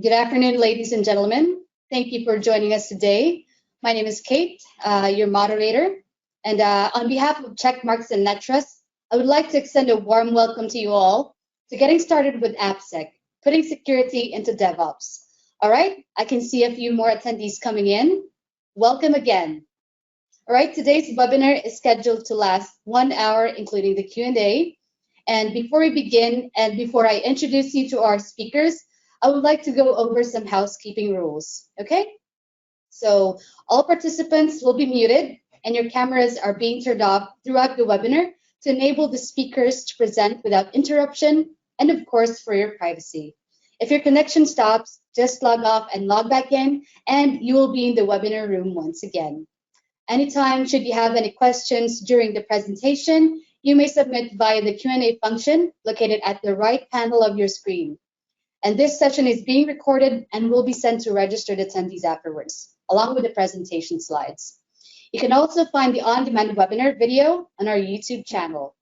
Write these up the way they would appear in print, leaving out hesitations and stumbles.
Good afternoon, ladies and gentlemen. Thank you for joining us today. My name is Kate, your moderator. And on behalf of Checkmarks and NetTrust, I would like to extend a warm welcome to you all to getting started with AppSec, putting security into DevOps. All right, I can see a few more attendees coming in. Welcome again. All right, today's webinar is scheduled to last 1 hour, including the Q&A. And before we begin, and before I introduce you to our speakers, I would like to go over some housekeeping rules, okay? So all participants will be muted and your cameras are being turned off throughout the webinar to enable the speakers to present without interruption and of course for your privacy. If your connection stops, just log off and log back in and you will be in the webinar room once again. Anytime should you have any questions during the presentation, you may submit via the Q&A function located at the right panel of your screen. And this session is being recorded and will be sent to registered attendees afterwards, along with the presentation slides. You can also find the on-demand webinar video on our YouTube channel.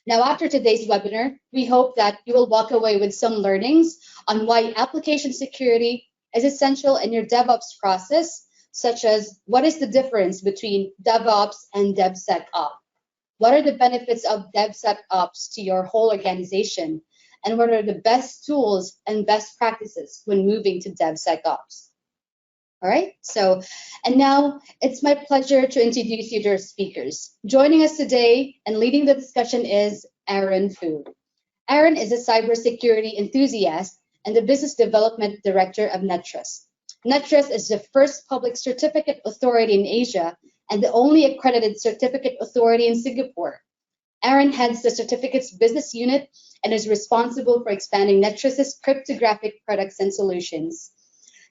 Now, after today's webinar, we hope that you will walk away with some learnings on why application security is essential in your DevOps process, such as what is the difference between DevOps and DevSecOp? What are the benefits of DevSecOps to your whole organization? And what are the best tools and best practices when moving to DevSecOps? All right, and now it's my pleasure to introduce you to our speakers. Joining us today and leading the discussion is Aaron Fu. Aaron is a cybersecurity enthusiast and the Business Development Director of NetTrust. NetTrust is the first public certificate authority in Asia and the only accredited certificate authority in Singapore. Aaron heads the certificates business unit and is responsible for expanding NetTrust's cryptographic products and solutions.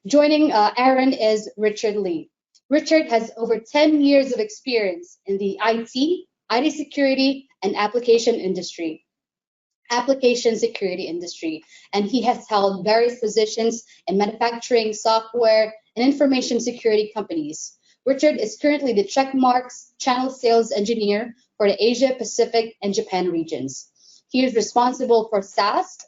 Joining Aaron is Richard Lee. Richard has over 10 years of experience in the IT security, and application security industry, and he has held various positions in manufacturing, software, and information security companies. Richard is currently the Checkmarx channel sales engineer for the Asia, Pacific, and Japan regions. He is responsible for SAST,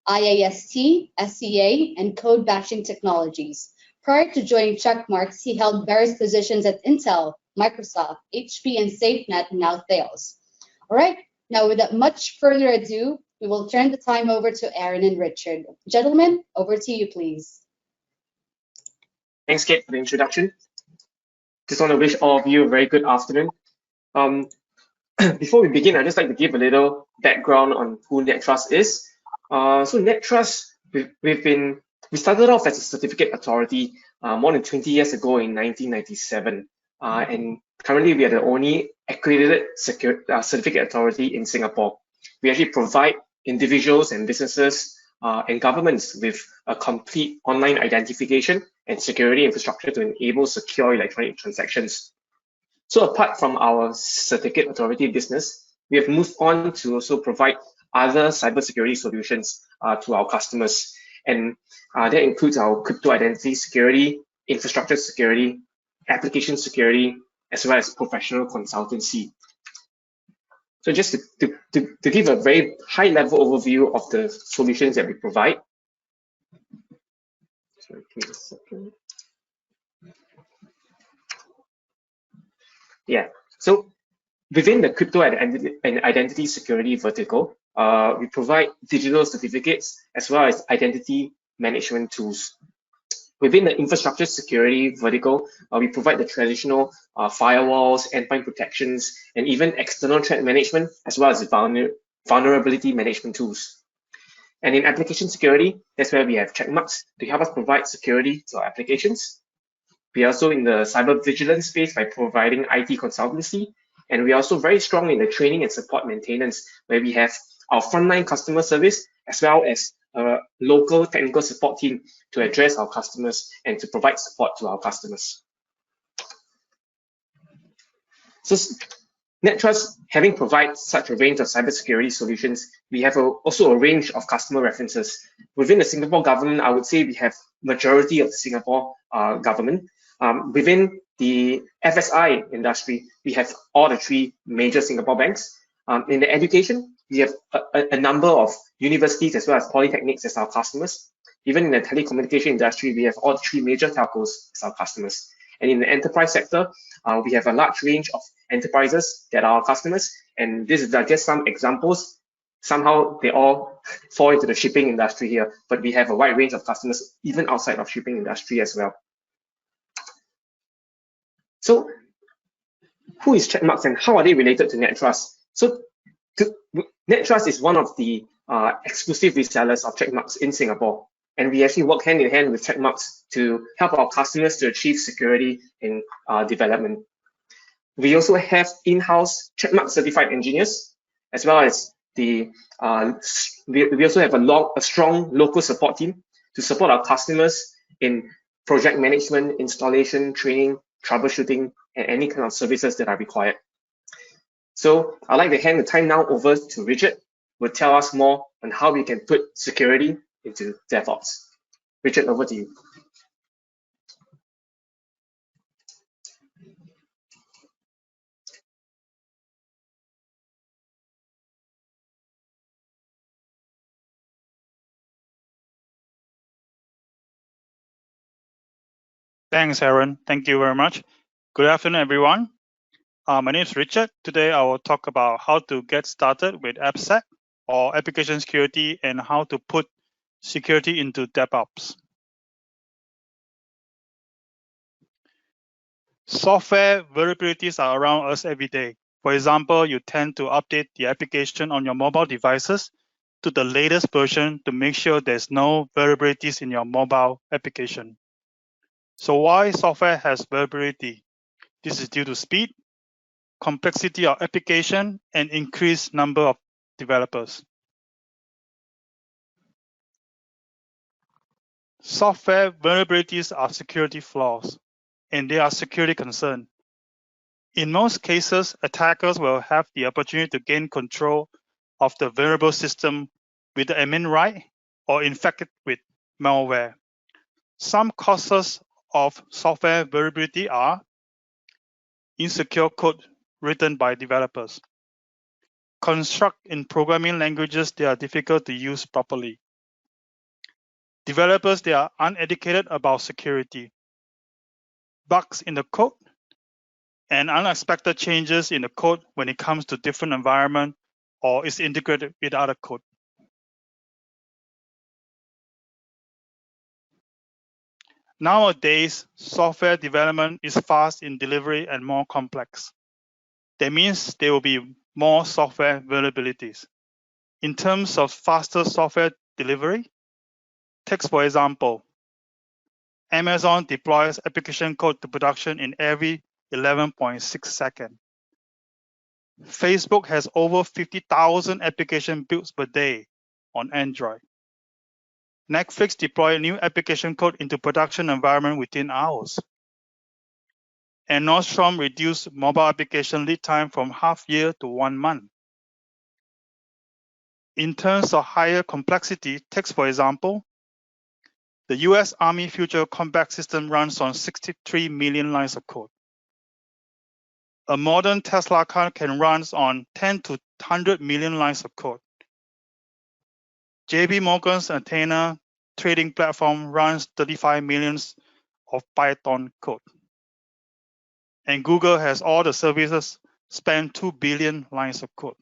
IAST, SCA, and code bashing technologies. Prior to joining Checkmarx, he held various positions at Intel, Microsoft, HP, and SafeNet, now Thales. All right, now without much further ado, we will turn the time over to Aaron and Richard. Gentlemen, over to you, please. Thanks, Kate, for the introduction. Just want to wish all of you a very good afternoon. Before we begin, I'd just like to give a little background on who NetTrust is. So NetTrust, we started off as a certificate authority more than 20 years ago in 1997. And currently we are the only accredited certificate authority in Singapore. We actually provide individuals and businesses and governments with a complete online identification and security infrastructure to enable secure electronic transactions. So apart from our certificate authority business, we have moved on to also provide other cybersecurity solutions to our customers. And that includes our crypto identity security, infrastructure security, application security, as well as professional consultancy. So just to give a very high-level overview of the solutions that we provide. Sorry, give me a second. Yeah, so within the crypto and identity security vertical, we provide digital certificates as well as identity management tools. Within the infrastructure security vertical, we provide the traditional firewalls, endpoint protections, and even external threat management, as well as vulnerability management tools. And in application security, that's where we have Checkmarx to help us provide security to our applications. We are also in the cyber vigilance space by providing IT consultancy, and we are also very strong in the training and support maintenance, where we have our frontline customer service as well as a local technical support team to address our customers and to provide support to our customers. So NetTrust, having provided such a range of cybersecurity solutions, we have also a range of customer references. Within the Singapore government, I would say we have majority of the Singapore government. Within the FSI industry, we have all the 3 major Singapore banks. In the education, we have a number of universities as well as polytechnics as our customers. Even in the telecommunication industry, we have all three major telcos as our customers. And in the enterprise sector, we have a large range of enterprises that are our customers. And this is just some examples. Somehow they all fall into the shipping industry here, but we have a wide range of customers even outside of shipping industry as well. So who is Checkmarx and how are they related to NetTrust? So NetTrust is one of the exclusive resellers of Checkmarx in Singapore. And we actually work hand in hand with Checkmarx to help our customers to achieve security in development. We also have in-house Checkmarx certified engineers, as well as we also have a strong local support team to support our customers in project management, installation, training, troubleshooting, and any kind of services that are required. So I'd like to hand the time now over to Richard, who will tell us more on how we can put security into DevOps. Richard, over to you. Thanks, Aaron. Thank you very much. Good afternoon, everyone. My name is Richard. Today, I will talk about how to get started with AppSec or application security and how to put security into DevOps. Software vulnerabilities are around us every day. For example, you tend to update the application on your mobile devices to the latest version to make sure there's no vulnerabilities in your mobile application. So why software has vulnerability? This is due to speed, complexity of application, and increased number of developers. Software vulnerabilities are security flaws, and they are security concerns. In most cases, attackers will have the opportunity to gain control of the vulnerable system with the admin right or infect it with malware. Some causes of software vulnerability are insecure code written by developers, construct in programming languages that are difficult to use properly, developers that are uneducated about security, bugs in the code, and unexpected changes in the code when it comes to different environment or is integrated with other code. Nowadays, software development is fast in delivery and more complex. That means there will be more software vulnerabilities. In terms of faster software delivery, take for example, Amazon deploys application code to production in every 11.6 seconds. Facebook has over 50,000 application builds per day on Android. Netflix deploys new application code into production environment within hours. And Nordstrom reduced mobile application lead time from half year to 1 month. In terms of higher complexity, take for example, the US Army Future Combat System runs on 63 million lines of code. A modern Tesla car can run on 10 to 100 million lines of code. JP Morgan's Athena trading platform runs 35 million of Python code. And Google has all the services span 2 billion lines of code.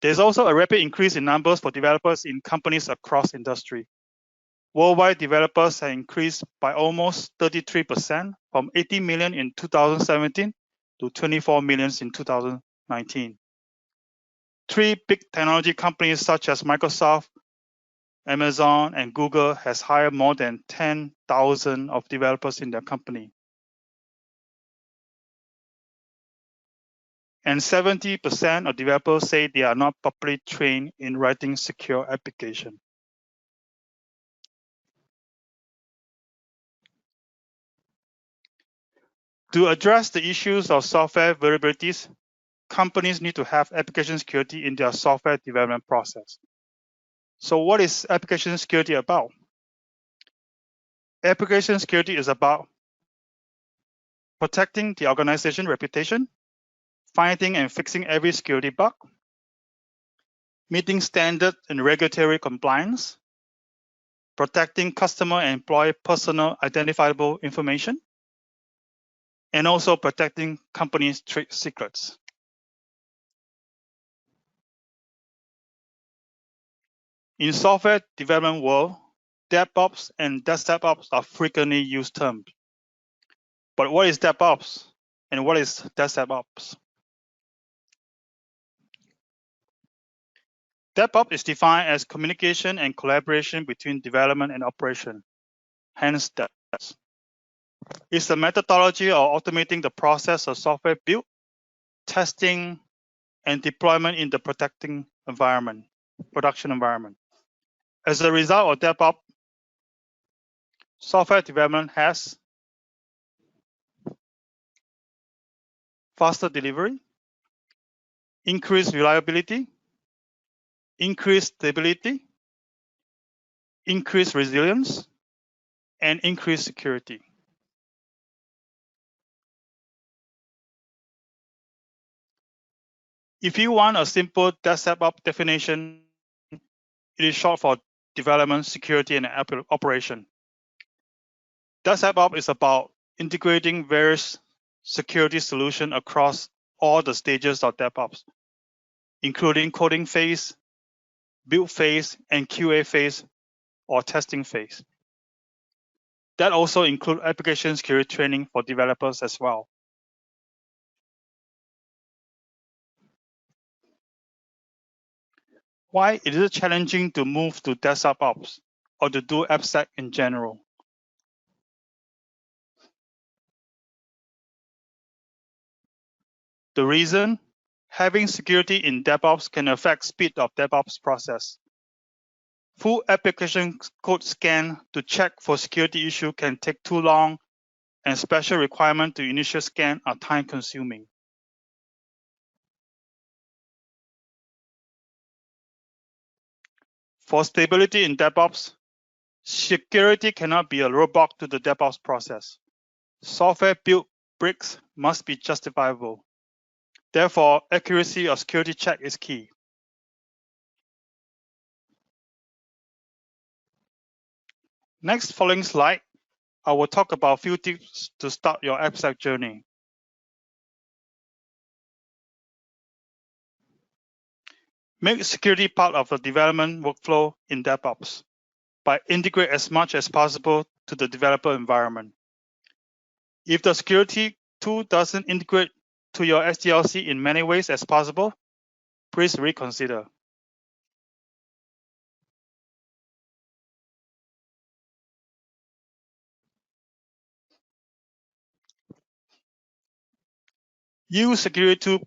There's also a rapid increase in numbers for developers in companies across industry. Worldwide developers have increased by almost 33% from 80 million in 2017 to 24 million in 2019. 3 big technology companies such as Microsoft, Amazon, and Google has hired more than 10,000 of developers in their company. And 70% of developers say they are not properly trained in writing secure application. To address the issues of software vulnerabilities, companies need to have application security in their software development process. So what is application security about? Application security is about protecting the organization reputation, finding and fixing every security bug, meeting standard and regulatory compliance, protecting customer and employee personal identifiable information, and also protecting companies' trade secrets. In software development world, DevOps and DevSecOps are frequently used terms. But what is DevOps and what is DevSecOps? DevOps is defined as communication and collaboration between development and operation, hence DevOps. It's a methodology of automating the process of software build, testing, and deployment in the production environment. As a result of DevOps, software development has faster delivery, increased reliability, increased stability, increased resilience, and increased security. If you want a simple DevSecOps definition, it is short for development, security, and operation. DevSecOps is about integrating various security solutions across all the stages of DevOps, including coding phase, build phase, and QA phase or testing phase. That also includes application security training for developers as well. Why is it challenging to move to DevSecOps or to do AppSec in general? The reason, having security in DevOps can affect speed of DevOps process. Full application code scan to check for security issue can take too long, and special requirements to initial scan are time consuming. For stability in DevOps, security cannot be a roadblock to the DevOps process. Software build breaks must be justifiable. Therefore, accuracy of security check is key. Next following slide, I will talk about a few tips to start your AppSec journey. Make security part of the development workflow in DevOps by integrate as much as possible to the developer environment. If the security tool doesn't integrate to your SDLC in many ways as possible, please reconsider. Use security tool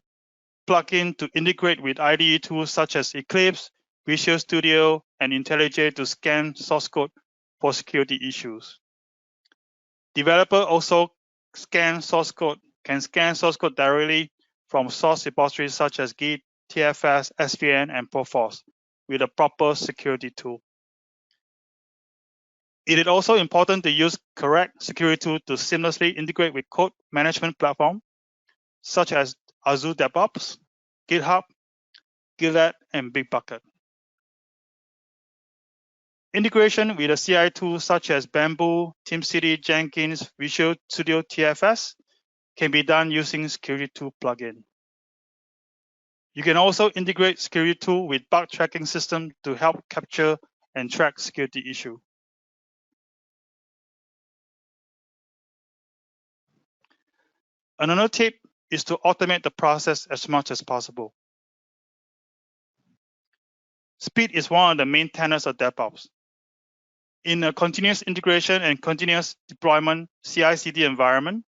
plugin to integrate with IDE tools such as Eclipse, Visual Studio, and IntelliJ to scan source code for security issues. Developer also can scan source code directly from source repositories such as Git, TFS, SVN, and Perforce with a proper security tool. It is also important to use correct security tool to seamlessly integrate with code management platform such as Azure DevOps, GitHub, GitLab, and Bitbucket. Integration with a CI tool such as Bamboo, TeamCity, Jenkins, Visual Studio TFS can be done using security tool plugin. You can also integrate security tool with bug tracking system to help capture and track security issue. Another tip is to automate the process as much as possible. Speed is one of the main tenets of DevOps. In a continuous integration and continuous deployment CI/CD environment,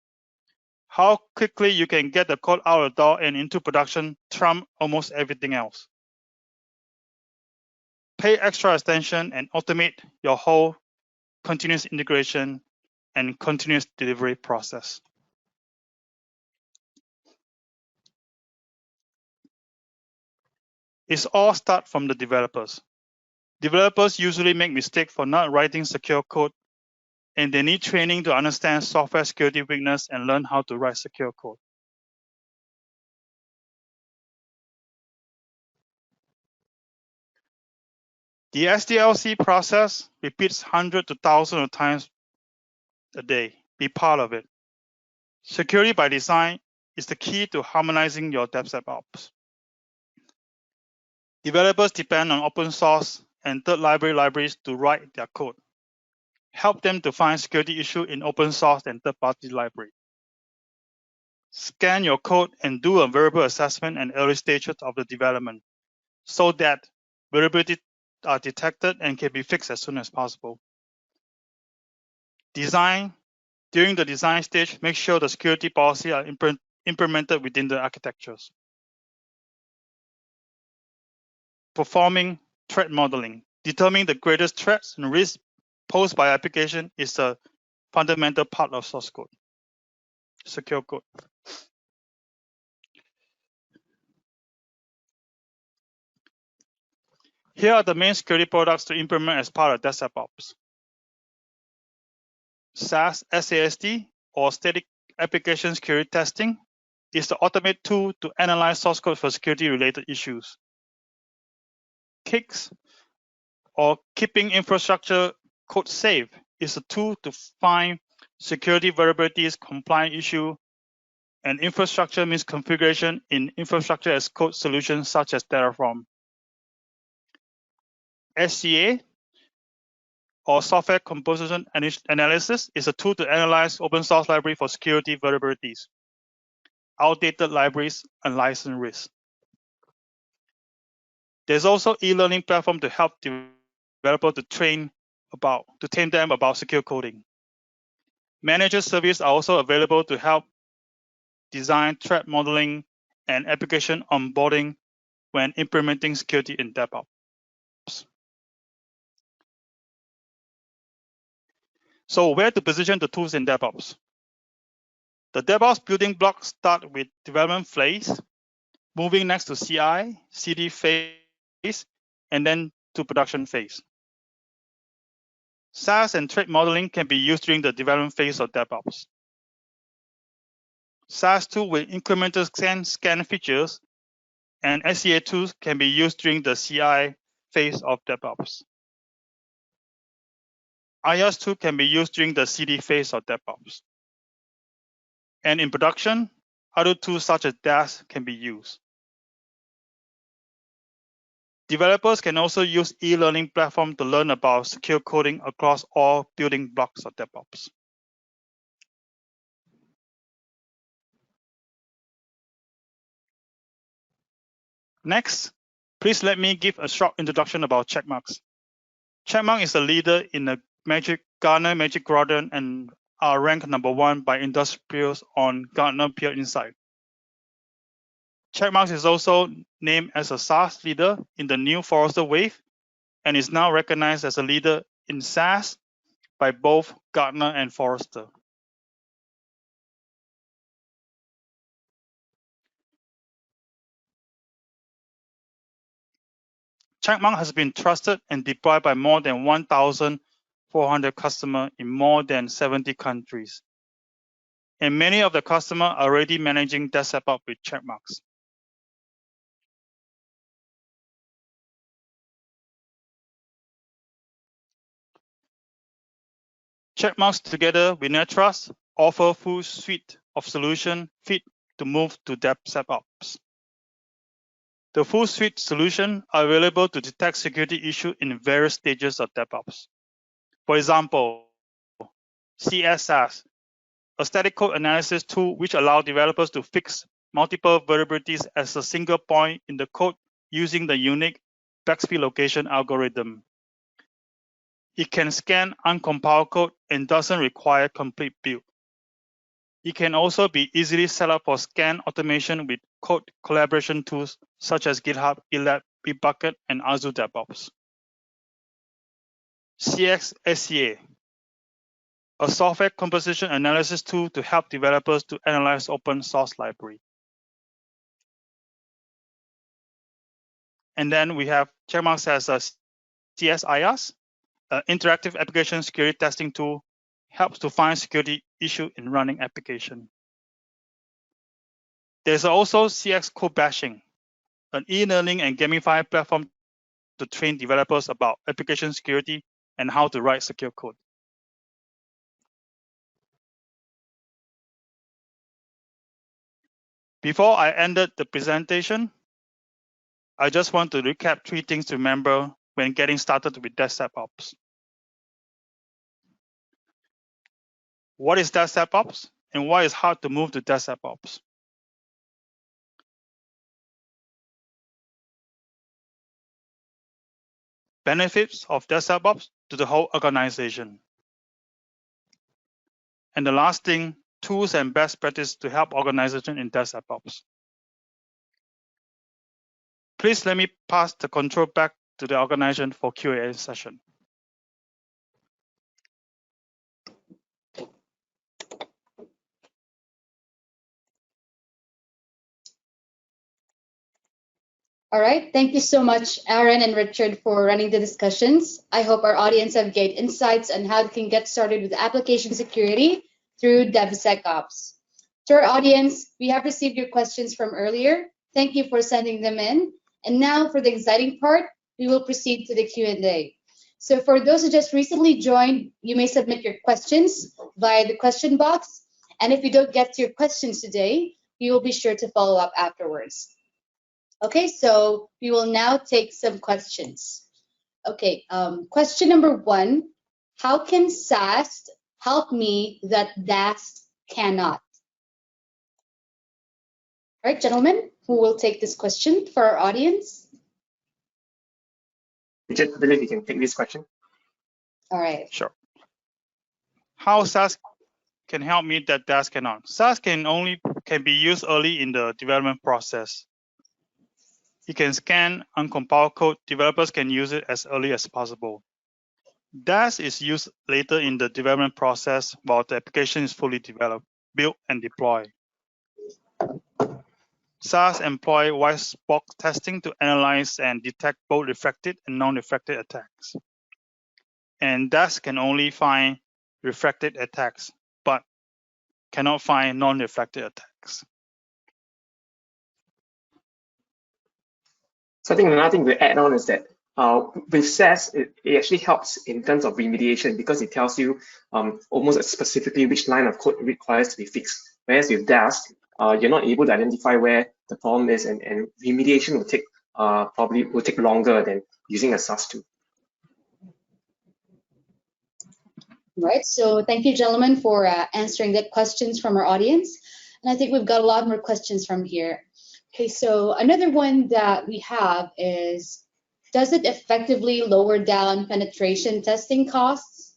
how quickly you can get the code out the door and into production trumps almost everything else. Pay extra attention and automate your whole continuous integration and continuous delivery process. It all starts from the developers. Developers usually make mistakes for not writing secure code, and they need training to understand software security weakness and learn how to write secure code. The SDLC process repeats hundreds to thousands of times a day. Be part of it. Security by design is the key to harmonizing your DevSecOps. Developers depend on open source and third-party libraries to write their code. Help them to find security issues in open source and third-party library. Scan your code and do a variable assessment and early stages of the development so that variabilities are detected and can be fixed as soon as possible. During the design stage, make sure the security policies are implemented within the architectures. Performing threat modeling. Determining the greatest threats and risks posed by application is a fundamental part of source code, secure code. Here are the main security products to implement as part of DevSecOps. SAST, or Static Application Security Testing, is the ultimate tool to analyze source code for security-related issues. KICS, or Keeping Infrastructure Code Safe, is a tool to find security vulnerabilities, compliance issue, and infrastructure misconfiguration in infrastructure as code solutions such as Terraform. SCA, or Software Composition Analysis, is a tool to analyze open source library for security vulnerabilities, outdated libraries, and license risks. There's also e-learning platform to help developers to train them about secure coding. Manager services are also available to help design threat modeling and application onboarding when implementing security in DevOps. So where to position the tools in DevOps? The DevOps building blocks start with development phase, moving next to CI, CD phase, and then to production phase. SAST and threat modeling can be used during the development phase of DevOps. SAST tool with incremental scan features and SCA tools can be used during the CI phase of DevOps. IaaS tool can be used during the CD phase of DevOps. And in production, other tools such as DAST can be used. Developers can also use e-learning platform to learn about secure coding across all building blocks of DevOps. Next, please let me give a short introduction about Checkmarx. Checkmarx is a leader in the Gartner Magic Quadrant and are ranked #1 by industrials on Gartner Peer Insight. Checkmarx is also named as a SAST leader in the New Forrester Wave and is now recognized as a leader in SAST by both Gartner and Forrester. Checkmarx has been trusted and deployed by more than 1,400 customers in more than 70 countries. And many of the customers are already managing DevSecOps with Checkmarx. Checkmarx together with NetTrust offer a full suite of solutions fit to move to DevSecOps. The full suite solutions are available to detect security issues in various stages of DevOps. For example, SAST, a static code analysis tool which allows developers to fix multiple vulnerabilities as a single point in the code using the unique backfill location algorithm. It can scan uncompiled code and doesn't require complete build. It can also be easily set up for scan automation with code collaboration tools such as GitHub, GitLab, Bitbucket, and Azure DevOps. SCA, a software composition analysis tool to help developers to analyze open source library. And then we have Checkmarx as a IaaS, an interactive application security testing tool, helps to find security issue in running application. There's also CX Code Bashing, an e-learning and gamified platform to train developers about application security and how to write secure code. Before I ended the presentation, I just want to recap 3 things to remember when getting started with DevSecOps. What is DevSecOps and why it's hard to move to DevSecOps? Benefits of DevSecOps to the whole organization. And the last thing, tools and best practice to help organization in DevSecOps. Please let me pass the control back to the organization for Q&A session. All right, thank you so much, Aaron and Richard, for running the discussions. I hope our audience have gained insights on how they can get started with application security through DevSecOps. To our audience, we have received your questions from earlier. Thank you for sending them in. And now for the exciting part, we will proceed to the Q&A. So for those who just recently joined, you may submit your questions via the question box. And if we don't get to your questions today, we will be sure to follow up afterwards. Okay, so we will now take some questions. Okay, question number 1, how can SAST help me that DAST cannot? All right, gentlemen, who will take this question for our audience? Richard, I believe you can take this question. All right. Sure. How SAST can help me that DAST cannot? SAST can be used early in the development process. It can scan uncompiled code. Developers can use it as early as possible. DAST is used later in the development process while the application is fully developed, built, and deployed. SAST employs white box testing to analyze and detect both reflected and non-reflected attacks. And DAST can only find reflected attacks, but cannot find non-reflected attacks. So I think another thing to add on is that with SAST, it actually helps in terms of remediation because it tells you almost specifically which line of code requires to be fixed. Whereas with DAST, you're not able to identify where the problem is, and remediation will take probably will take longer than using a SAST tool. Right, so thank you, gentlemen, for answering the questions from our audience. And I think we've got a lot more questions from here. Okay, so another one that we have is, does it effectively lower down penetration testing costs?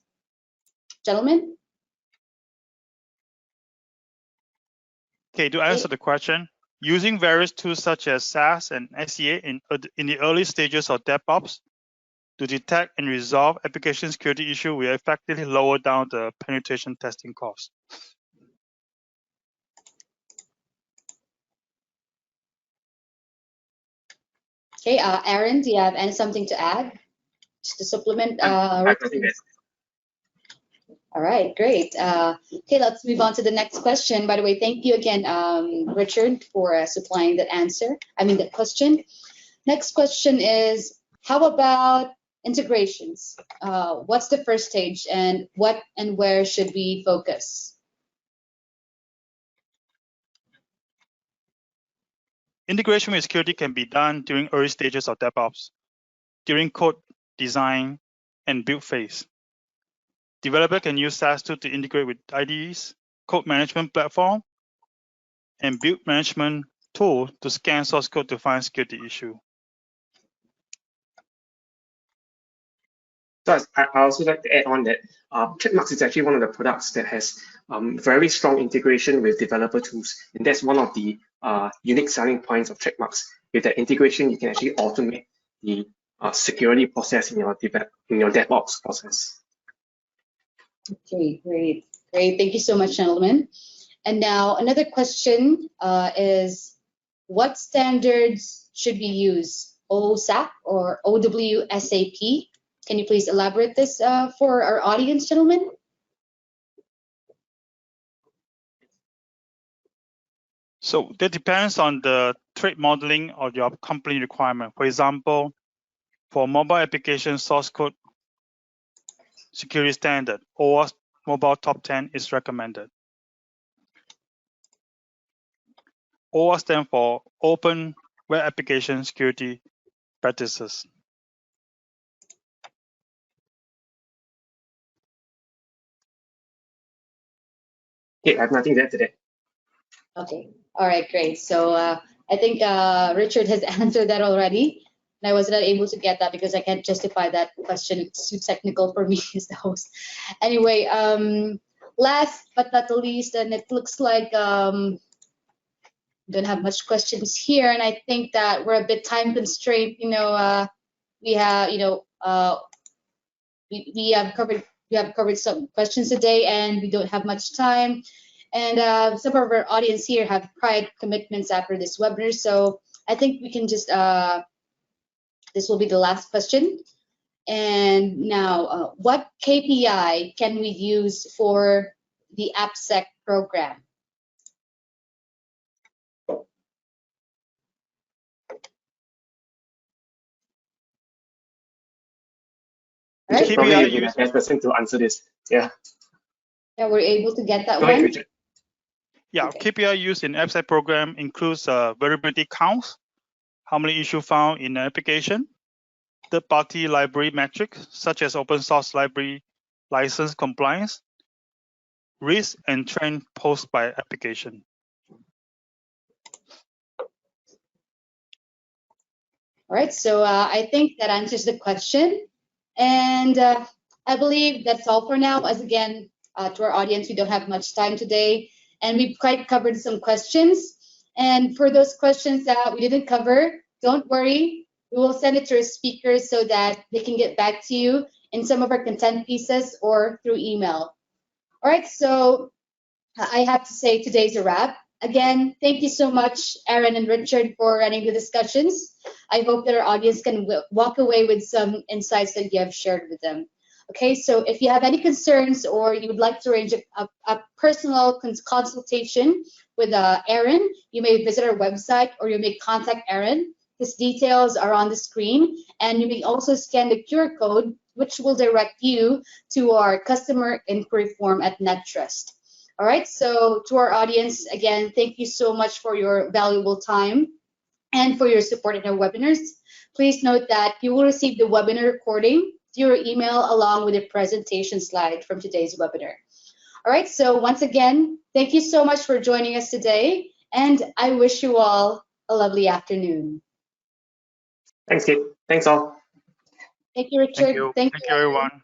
Gentlemen? Okay, to answer the question, using various tools such as SAST and SEA in the early stages of DevOps to detect and resolve application security issues will effectively lower down the penetration testing costs. Okay, Aaron, do you have something to add? Just to supplement? All right, great. Okay, let's move on to the next question. By the way, thank you again, Richard, for supplying that answer. That question. Next question is, how about integrations? What's the first stage, and what and where should we focus? Integration with security can be done during early stages of DevOps, during code design and build phase. Developer can use SAST tool to integrate with IDEs, code management platform, and build management tool to scan source code to find security issue. So I also like to add on that Checkmarx is actually one of the products that has very strong integration with developer tools, and that's one of the unique selling points of Checkmarx. With that integration, you can actually automate the security process in your DevOps process. Okay, great. Thank you so much, gentlemen. And now another question is, what standards should we use? OSAP or OWSAP? Can you please elaborate this for our audience, gentlemen? So that depends on the threat modeling or your company requirement. For example, For mobile application source code security standard, OWASP Mobile Top 10 is recommended. OWASP stands for Open Web Application Security Practices. Okay, I have nothing to add to that. Okay, all right, great. So I think Richard has answered that already. And I was not able to get that because I can't justify that question. It's too technical for me as the host. Anyway, last but not the least, and it looks like don't have much questions here, and I think that we're a bit time constrained. We have we have covered some questions today, and we don't have much time. And some of our audience here have prior commitments after this webinar, so I think we can just this will be the last question. And now, what KPI can we use for the AppSec program? Richard, probably you'll be the best person to answer this. Yeah. Yeah, we're able to get that Go one. ahead, Richard. Yeah, Okay. KPI used in AppSec program includes variability counts, how many issues found in an application, third-party library metrics such as open source library license compliance, risk and trend posed by application. All right, so I think that answers the question. And I believe that's all for now. As again, to our audience, we don't have much time today. And we've quite covered some questions. And for those questions that we didn't cover, don't worry. We will send it to our speakers so that they can get back to you in some of our content pieces or through email. All right, so I have to say today's a wrap. Again, thank you so much, Aaron and Richard, for running the discussions. I hope that our audience can walk away with some insights that you have shared with them. Okay, so if you have any concerns or you would like to arrange a personal consultation with Aaron, you may visit our website or you may contact Aaron. His details are on the screen, and you may also scan the QR code, which will direct you to our customer inquiry form at NetTrust. All right, so to our audience, again, thank you so much for your valuable time and for your support in our webinars. Please note that you will receive the webinar recording to your email along with a presentation slide from today's webinar. All right, so once again, thank you so much for joining us today, and I wish you all a lovely afternoon. Thanks, Kate. Thanks all. Thank you, Richard. Thank you. Thank you, everyone.